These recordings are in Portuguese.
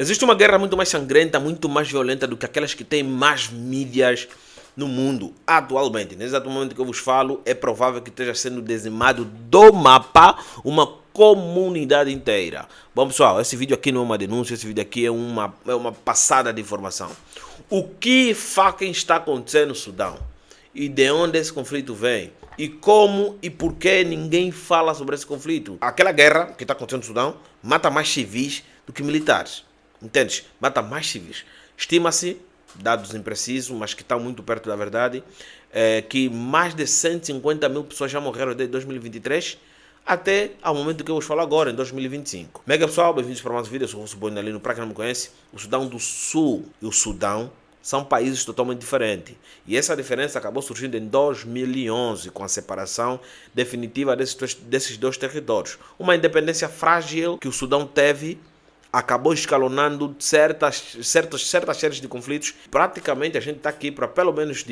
Existe uma guerra muito mais sangrenta, muito mais violenta do que aquelas que têm mais mídias no mundo atualmente. Nesse exato momento que eu vos falo, é provável que esteja sendo dizimado do mapa uma comunidade inteira. Bom, pessoal, esse vídeo aqui não é uma denúncia, esse vídeo aqui é uma passada de informação. O que fucking está acontecendo no Sudão? E de onde esse conflito vem? E como e por que ninguém fala sobre esse conflito? Aquela guerra que está acontecendo no Sudão mata mais civis do que militares. Entendes? Mata mais civis. Estima-se, dados imprecisos, mas que estão muito perto da verdade, que mais de 150 mil pessoas já morreram desde 2023 até ao momento que eu vos falo agora, em 2025. Mega pessoal, bem-vindos para mais um vídeo. Eu sou o Russo Boinalino. Para quem não me conhece, o Sudão do Sul e o Sudão são países totalmente diferentes. E essa diferença acabou surgindo em 2011, com a separação definitiva desses dois territórios. Uma independência frágil que o Sudão teve acabou escalonando certas séries de conflitos. Praticamente a gente está aqui para pelo menos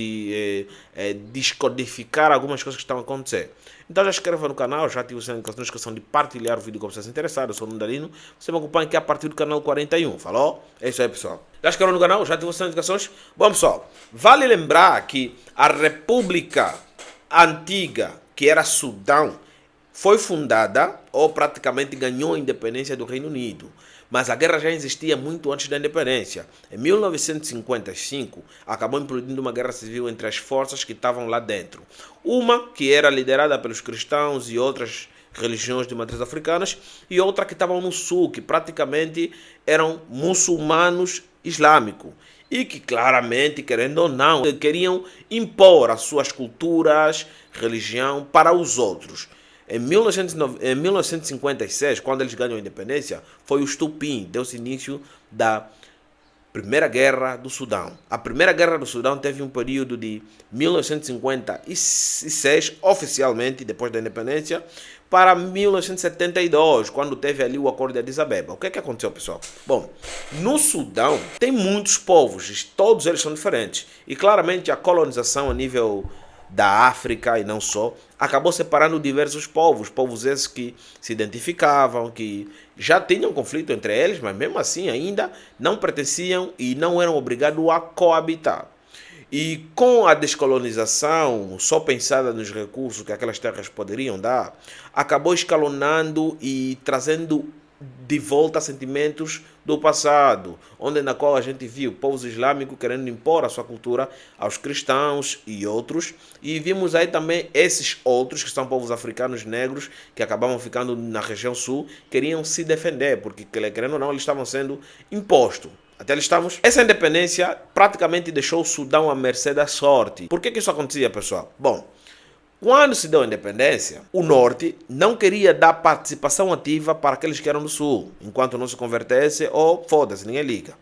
descodificar algumas coisas que estão a acontecer. Então já inscreva no canal, já ative o sininho com a notificação de partilhar o vídeo com vocês interessados. Eu sou o Nandalino, você me acompanha aqui a partir do canal 41, falou? É isso aí, pessoal. Já inscreva no canal, já ative as notificações. Bom, pessoal, vale lembrar que a República Antiga, que era Sudão, foi fundada ou praticamente ganhou a independência do Reino Unido. Mas a guerra já existia muito antes da independência. Em 1955, acabou implodindo uma guerra civil entre as forças que estavam lá dentro. Uma que era liderada pelos cristãos e outras religiões de matriz africanas, e outra que estavam no sul, que praticamente eram muçulmanos islâmicos. E que claramente, querendo ou não, queriam impor as suas culturas, religião para os outros. Em 1956, quando eles ganham a independência, foi o estupim, deu-se início da Primeira Guerra do Sudão. A Primeira Guerra do Sudão teve um período de 1956, oficialmente, depois da independência, para 1972, quando teve ali o Acordo de Addis Abeba. O que é que aconteceu, pessoal? Bom, no Sudão tem muitos povos, todos eles são diferentes. E claramente a colonização a nível da África e não só, acabou separando diversos povos esses que se identificavam, que já tinham conflito entre eles, mas mesmo assim ainda não pertenciam e não eram obrigados a coabitar. E com a descolonização, só pensada nos recursos que aquelas terras poderiam dar, acabou escalonando e trazendo de volta sentimentos do passado, onde na qual a gente viu povos islâmicos querendo impor a sua cultura aos cristãos e outros, e vimos aí também esses outros, que são povos africanos negros, que acabavam ficando na região sul, queriam se defender, porque querendo ou não, eles estavam sendo impostos. Até ali estamos. Essa independência praticamente deixou o Sudão à mercê da sorte. Por que isso acontecia, pessoal? Bom, quando se deu a independência, o Norte não queria dar participação ativa para aqueles que eram do Sul, enquanto não se convertesse, ou foda-se, ninguém liga.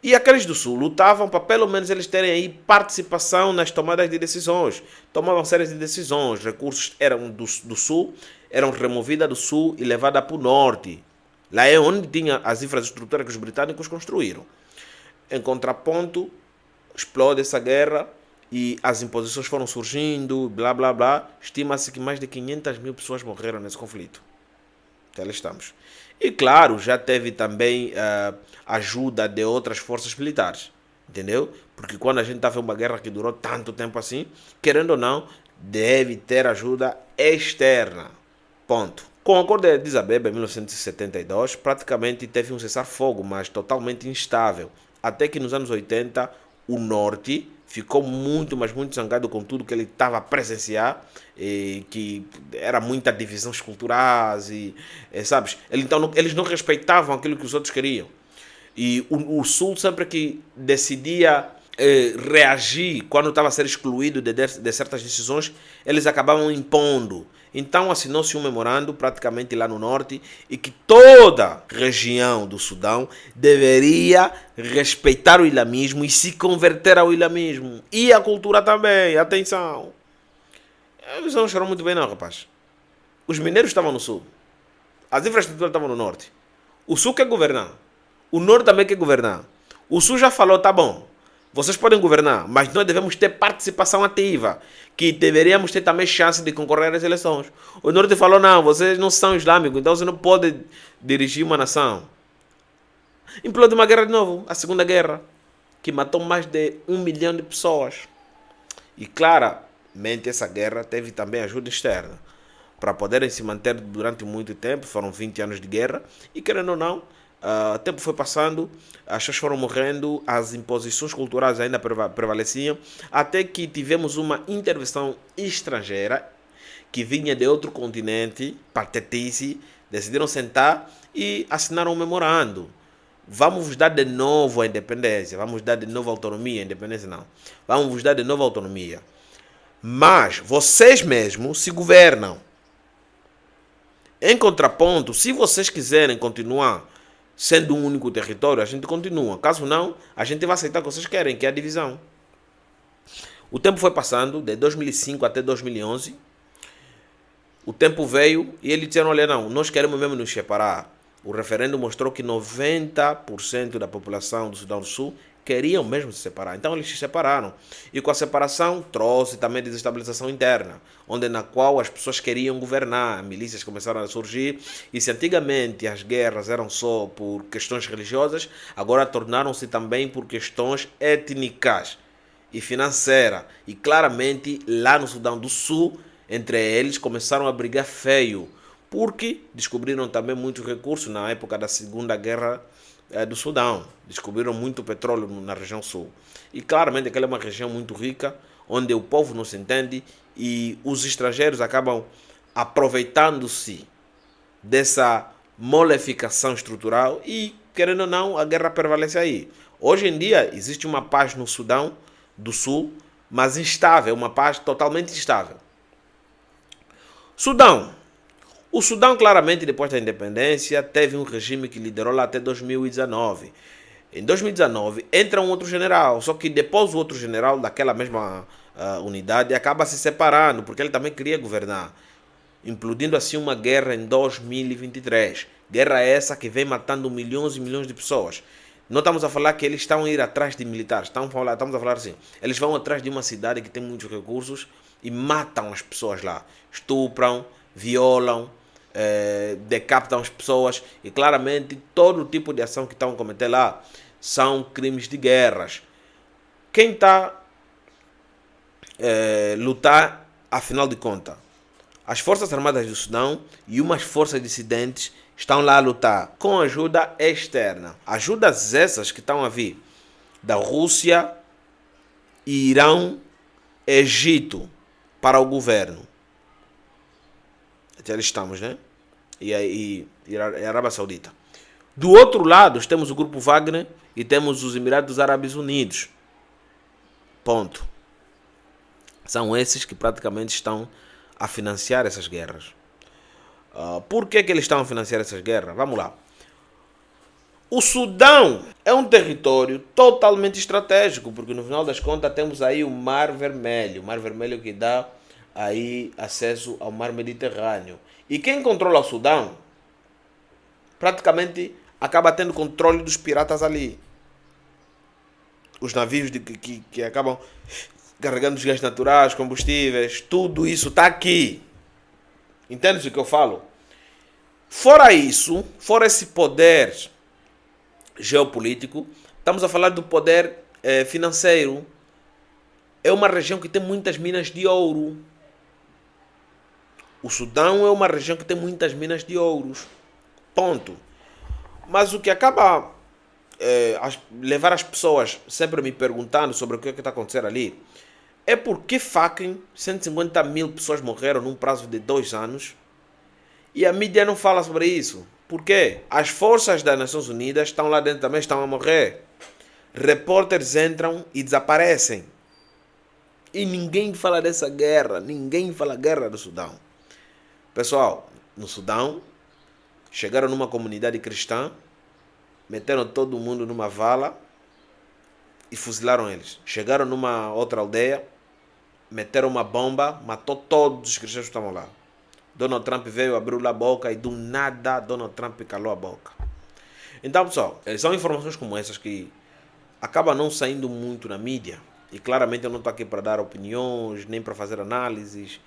E aqueles do Sul lutavam para pelo menos eles terem aí participação nas tomadas de decisões. Tomavam séries de decisões, recursos eram do Sul, eram removidos do Sul e levados para o Norte. Lá é onde tinha as infraestruturas que os britânicos construíram. Em contraponto, explode essa guerra e as imposições foram surgindo, blá blá blá. Estima-se que mais de 500 mil pessoas morreram nesse conflito. Até lá estamos. E claro, já teve também ajuda de outras forças militares. Entendeu? Porque quando a gente está vendo uma guerra que durou tanto tempo assim, querendo ou não, deve ter ajuda externa. Ponto. Com o Acordo de Addis Abeba em 1972, praticamente teve um cessar-fogo, mas totalmente instável. Até que nos anos 80, o Norte ficou muito, mas muito zangado com tudo que ele estava a presenciar, e que era muita divisões culturais, e sabes? Então, eles não respeitavam aquilo que os outros queriam. E o Sul sempre que decidia reagir quando estava a ser excluído de certas decisões, eles acabavam impondo. Então assinou-se um memorando praticamente lá no norte e que toda região do Sudão deveria respeitar o islamismo e se converter ao islamismo. E a cultura também, atenção. Eles não choraram muito bem não, rapaz. Os mineiros estavam no sul. As infraestruturas estavam no norte. O sul quer governar. O norte também quer governar. O sul já falou, tá bom. Vocês podem governar, mas nós devemos ter participação ativa, que deveríamos ter também chance de concorrer às eleições. O Norte falou, não, vocês não são islâmicos, então você não pode dirigir uma nação. Implodiu uma guerra de novo, a Segunda Guerra, que matou mais de 1 milhão de pessoas. E claramente essa guerra teve também ajuda externa. Para poderem se manter durante muito tempo, foram 20 anos de guerra, e querendo ou não, o tempo foi passando, as pessoas foram morrendo, as imposições culturais ainda prevaleciam, até que tivemos uma intervenção estrangeira que vinha de outro continente, patetice, decidiram sentar e assinaram um memorando. Vamos vos dar de novo a independência, vamos dar de novo a autonomia, independência não, vamos vos dar de novo a autonomia. Mas vocês mesmos se governam. Em contraponto, se vocês quiserem continuar sendo um único território, a gente continua. Caso não, a gente vai aceitar o que vocês querem, que é a divisão. O tempo foi passando, de 2005 até 2011. O tempo veio e eles disseram, olha, não, nós queremos mesmo nos separar. O referendo mostrou que 90% da população do Sudão do Sul queriam mesmo se separar. Então eles se separaram. E com a separação trouxe também desestabilização interna, na qual as pessoas queriam governar, milícias começaram a surgir, e se antigamente as guerras eram só por questões religiosas, agora tornaram-se também por questões étnicas e financeiras. E claramente lá no Sudão do Sul, entre eles começaram a brigar feio, porque descobriram também muitos recursos na época da Segunda Guerra do Sudão. Descobriram muito petróleo na região sul. E claramente aquela é uma região muito rica, onde o povo não se entende e os estrangeiros acabam aproveitando-se dessa moleficação estrutural e, querendo ou não, a guerra prevalece aí. Hoje em dia existe uma paz no Sudão do Sul, mas instável, uma paz totalmente instável. Sudão. O Sudão, claramente, depois da independência, teve um regime que liderou lá até 2019. Em 2019, entra um outro general, só que depois o outro general daquela mesma unidade acaba se separando, porque ele também queria governar, implodindo assim uma guerra em 2023. Guerra essa que vem matando milhões e milhões de pessoas. Não estamos a falar que eles estão a ir atrás de militares, estamos a falar assim, eles vão atrás de uma cidade que tem muitos recursos e matam as pessoas lá, estupram, violam, decapitam as pessoas, e claramente todo tipo de ação que estão a cometer lá são crimes de guerras. Quem está lutar, afinal de contas, as Forças Armadas do Sudão e umas forças dissidentes estão lá a lutar com ajuda externa. Ajudas essas que estão a vir da Rússia, Irão, Egito para o governo. Até ali estamos, né? E a Arábia Saudita. Do outro lado, temos o grupo Wagner e temos os Emirados Árabes Unidos. Ponto. São esses que praticamente estão a financiar essas guerras. Por que eles estão a financiar essas guerras? Vamos lá. O Sudão é um território totalmente estratégico, porque no final das contas temos aí o Mar Vermelho. O Mar Vermelho que dá aí acesso ao Mar Mediterrâneo. E quem controla o Sudão praticamente acaba tendo controle dos piratas ali. Os navios que acabam carregando os gás naturais, combustíveis, tudo isso está aqui. Entende o que eu falo? Fora isso, fora esse poder geopolítico, estamos a falar do poder financeiro. É uma região que tem muitas minas de ouro. O Sudão é uma região que tem muitas minas de ouros. Ponto. Mas o que acaba levar as pessoas sempre me perguntando sobre o que está acontecendo ali é porque fucking 150 mil pessoas morreram num prazo de 2 anos e a mídia não fala sobre isso. Por quê? As forças das Nações Unidas estão lá dentro também, estão a morrer. Repórteres entram e desaparecem. E ninguém fala dessa guerra. Ninguém fala guerra do Sudão. Pessoal, no Sudão, chegaram numa comunidade cristã, meteram todo mundo numa vala e fuzilaram eles. Chegaram numa outra aldeia, meteram uma bomba, matou todos os cristãos que estavam lá. Donald Trump veio, abriu lá a boca e do nada Donald Trump calou a boca. Então, pessoal, são informações como essas que acabam não saindo muito na mídia. E claramente eu não estou aqui para dar opiniões, nem para fazer análises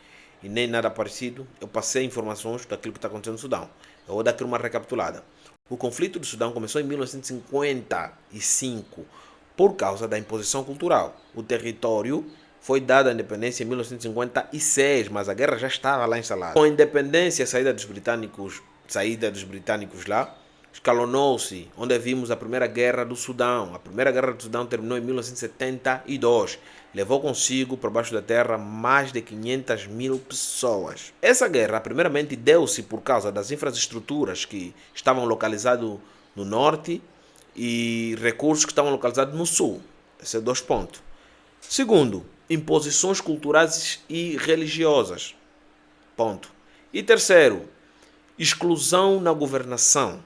e nem nada parecido. Eu passei informações daquilo que está acontecendo no Sudão. Eu vou dar aqui uma recapitulada. O conflito do Sudão começou em 1955 por causa da imposição cultural. O território foi dado à independência em 1956, mas a guerra já estava lá instalada. Com a independência e a saída dos britânicos lá, escalonou-se, onde vimos a Primeira Guerra do Sudão. A Primeira Guerra do Sudão terminou em 1972. Levou consigo, por baixo da terra, mais de 500 mil pessoas. Essa guerra, primeiramente, deu-se por causa das infraestruturas que estavam localizadas no norte e recursos que estavam localizados no sul. Esses são 2 pontos. Segundo, imposições culturais e religiosas. Ponto. E terceiro, exclusão na governação.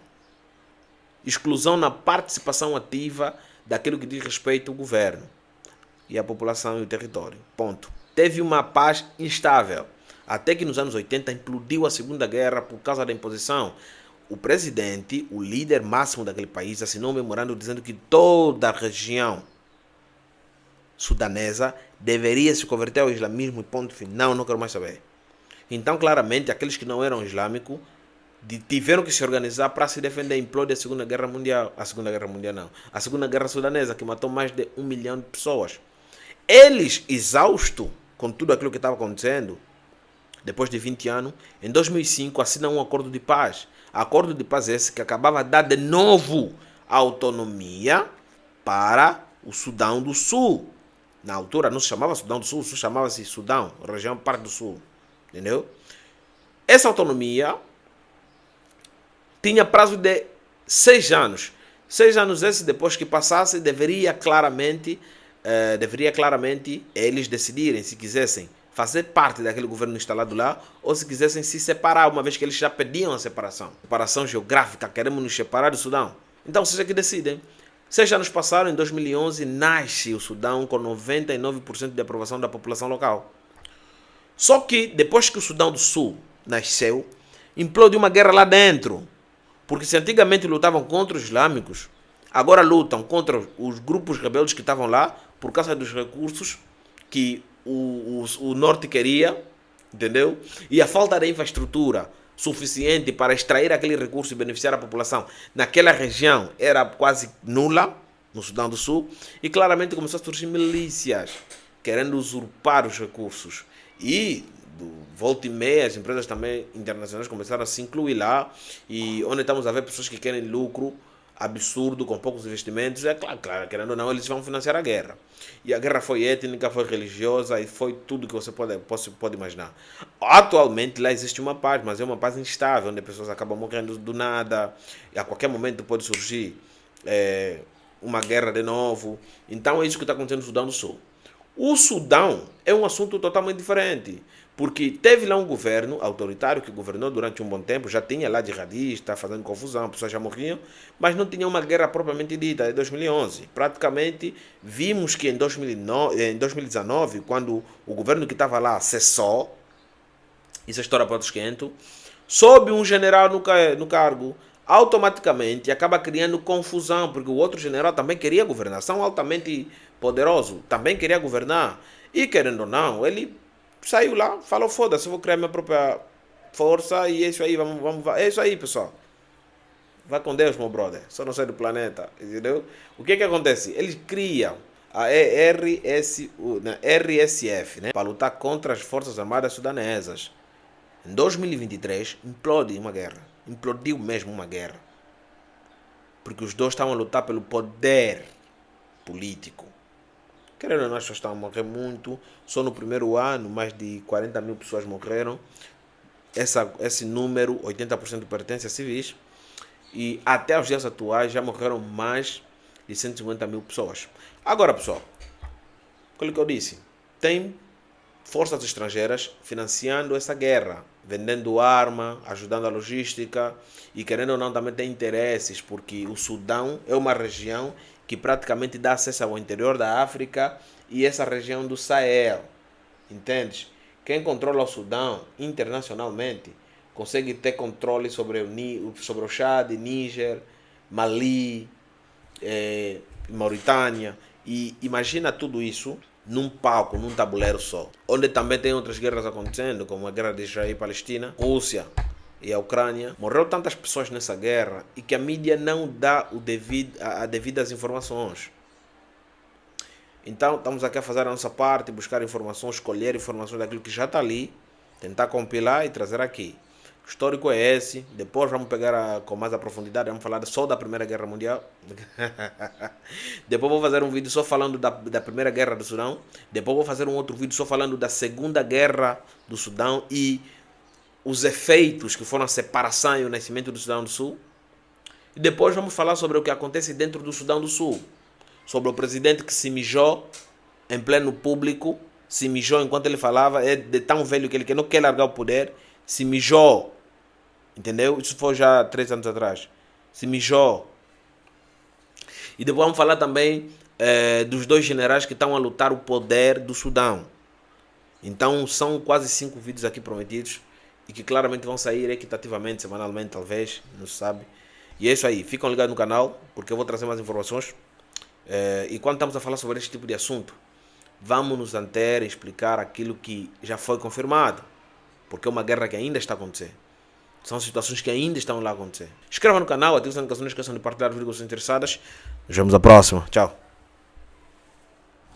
Exclusão na participação ativa daquilo que diz respeito ao governo e à população e ao território. Ponto. Teve uma paz instável. Até que nos anos 80 implodiu a Segunda Guerra por causa da imposição. O presidente, o líder máximo daquele país, assinou um memorando dizendo que toda a região sudanesa deveria se converter ao islamismo e ponto final, não quero mais saber. Então, claramente, aqueles que não eram islâmicos tiveram que se organizar para se defender. Implode a Segunda Guerra Mundial. A Segunda Guerra Mundial não. A Segunda Guerra Sudanesa, que matou mais de 1 milhão de pessoas. Eles, exaustos com tudo aquilo que estava acontecendo, depois de 20 anos, em 2005 assinam um acordo de paz. Acordo de paz esse que acabava de dar de novo autonomia para o Sudão do Sul. Na altura não se chamava Sudão do Sul, se chamava-se Sudão, região parte do Sul. Entendeu? Essa autonomia tinha prazo de 6 anos. 6 anos esse, depois que passasse, deveria claramente eles decidirem se quisessem fazer parte daquele governo instalado lá ou se quisessem se separar, uma vez que eles já pediam a separação. Separação geográfica, queremos nos separar do Sudão. Então vocês é que decidem. 6 anos passaram, em 2011 nasce o Sudão com 99% de aprovação da população local. Só que depois que o Sudão do Sul nasceu, implodiu uma guerra lá dentro. Porque se antigamente lutavam contra os islâmicos, agora lutam contra os grupos rebeldes que estavam lá por causa dos recursos que o norte queria, entendeu? E a falta de infraestrutura suficiente para extrair aquele recurso e beneficiar a população naquela região era quase nula, no Sudão do Sul, e claramente começou a surgir milícias querendo usurpar os recursos. E volta e meia, as empresas também internacionais começaram a se incluir lá, e onde estamos a ver pessoas que querem lucro absurdo, com poucos investimentos, é claro, querendo ou não, eles vão financiar a guerra. E a guerra foi étnica, foi religiosa e foi tudo que você pode imaginar. Atualmente lá existe uma paz, mas é uma paz instável, onde pessoas acabam morrendo do nada, e a qualquer momento pode surgir uma guerra de novo. Então é isso que está acontecendo no Sudão do Sul. O Sudão é um assunto totalmente diferente, porque teve lá um governo autoritário que governou durante um bom tempo, já tinha lá jihadista, fazendo confusão, pessoas já morriam, mas não tinha uma guerra propriamente dita, em 2011. Praticamente vimos que em 2019, quando o governo que estava lá cessou, isso é história para outros 500, sobe um general no cargo, automaticamente acaba criando confusão, porque o outro general também queria governar, são altamente poderoso, também queria governar, e querendo ou não, ele saiu lá, falou, foda-se, eu vou criar minha própria força e é isso aí, é isso aí, pessoal. Vai com Deus, meu brother, só não sai do planeta, entendeu? O que acontece? Eles criam a RSF, né, para lutar contra as forças armadas sudanesas. Em 2023, implode uma guerra, implodiu mesmo uma guerra, porque os dois estavam a lutar pelo poder político. Querendo ou não, as pessoas estão a morrer muito. Só no primeiro ano, mais de 40 mil pessoas morreram. Esse número, 80% pertence a civis. E até os dias atuais já morreram mais de 150 mil pessoas. Agora, pessoal, aquilo que eu disse, tem forças estrangeiras financiando essa guerra, vendendo arma, ajudando a logística e, querendo ou não, também tem interesses, porque o Sudão é uma região que praticamente dá acesso ao interior da África e essa região do Sahel, entende? Quem controla o Sudão internacionalmente consegue ter controle sobre o Chad, Níger, Mali, Mauritânia, e imagina tudo isso num palco, num tabuleiro só, onde também tem outras guerras acontecendo, como a guerra de Israel e Palestina, Rússia, e a Ucrânia. Morreu tantas pessoas nessa guerra e que a mídia não dá a devidas informações. Então, estamos aqui a fazer a nossa parte, buscar informações, escolher informações daquilo que já está ali, tentar compilar e trazer aqui. O histórico é esse. Depois vamos pegar com mais a profundidade, vamos falar só da Primeira Guerra Mundial. Depois vou fazer um vídeo só falando da Primeira Guerra do Sudão. Depois vou fazer um outro vídeo só falando da Segunda Guerra do Sudão e os efeitos que foram a separação e o nascimento do Sudão do Sul. E depois vamos falar sobre o que acontece dentro do Sudão do Sul. Sobre o presidente que se mijou em pleno público, se mijou enquanto ele falava, é de tão velho que ele não quer largar o poder, se mijou, entendeu? Isso foi já 3 anos atrás, se mijou. E depois vamos falar também dos 2 generais que estão a lutar o poder do Sudão. Então são quase 5 vídeos aqui prometidos e que claramente vão sair equitativamente, semanalmente talvez, não se sabe. E é isso aí, ficam ligados no canal, porque eu vou trazer mais informações. E quando estamos a falar sobre este tipo de assunto, vamos nos anter e explicar aquilo que já foi confirmado, porque é uma guerra que ainda está a acontecer. São situações que ainda estão lá a acontecer. Inscreva no canal, ative as notificações, não esqueçam de partilhar os vídeos interessadas. Nos vemos na próxima. Tchau.